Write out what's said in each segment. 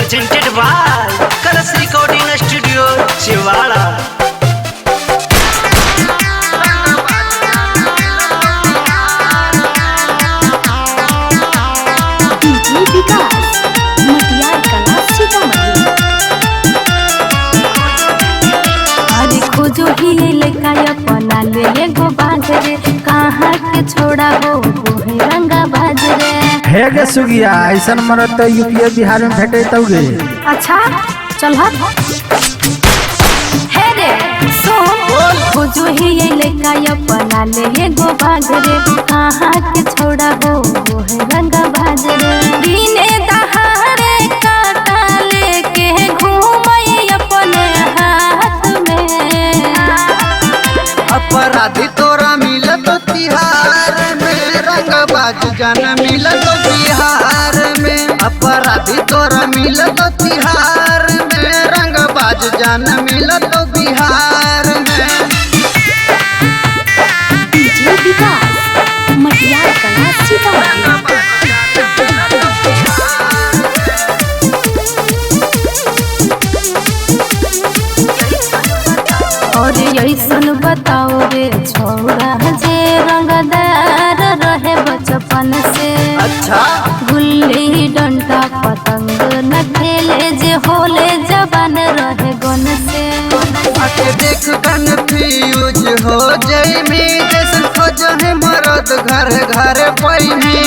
presented by Colors Recording Studio, Chiwala. DJ Vikas Matiyar Kala Sitamarhi. अरे खोजो ही लड़का अपना ले एगो बाज रे, कहाँ के छोड़ा हो है रंगा बाज रे। हे गे सुगिया ऐसन मरत तो यूपी बिहार में भेटे तौगे। अच्छा चल हट हे रे सुन, खोजो ही लड़का अपना ले एगो बाज रे, कहाँ के छोड़ा हो है रंगा बाज रे। दीने दहाड़े काटा लेके घूमई अपने हाथ में। अपराधी तोरा मिलत तिहार में, रंगबाज जान मिलत बिहार में। अपराधी तोरा मिलत तिहार में, रंगबाज जान मिलत बिहार में। डीजे विकास मटियार कला सीतामढ़ी। और ऐसन बताओ रे छोड़ा जे रंगदार रहे बचपन से। अच्छा गुल्ली डंडा पतंग न खेले जे होले जवान रहे गन से। आके देख कन्फ्यूज हो जइमी, जैसन खोज है मरद घर घर पैमी।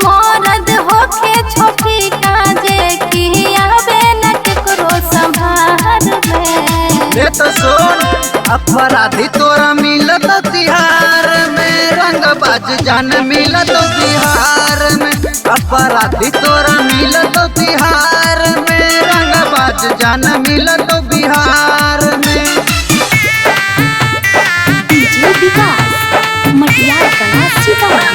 मरद होके छोटी काजे की आवे न केकरो संभार में। ये तो सुन, अपराधी तोरा मिलत तिहार में, रंगबाज जान मिलत बिहार में। अपराधी तोरा मिलत तिहार में, रंगबाज जान मिलत बिहार में। डीजे विकास मटियार कला सीतामढ़ी।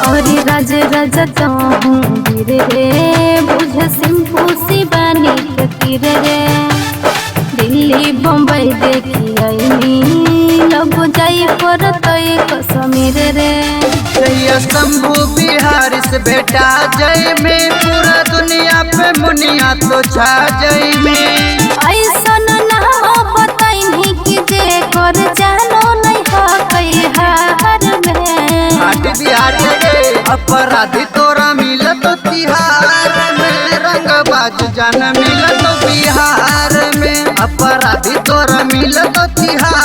और राज रजत हूँ गिरे रे, बुझ सिंपू शिवानी के किरे रे। दिल्ली बम्बई देखी आईनी, लग जाई पर तई कश्मीर रे। कहिया शंभू बिहार से बेटा जय में, पूरा दुनिया पे मुनिया तो छा जय में। ऐसन नाम बताइनी कि जे कर जानो नहीं हो कई हार में। आठ बिहार के अपराधी तोरा मिलत तिहार में, रंगबाज जान मिलत बिहार में। अपराधी तोरा मिलत तिहार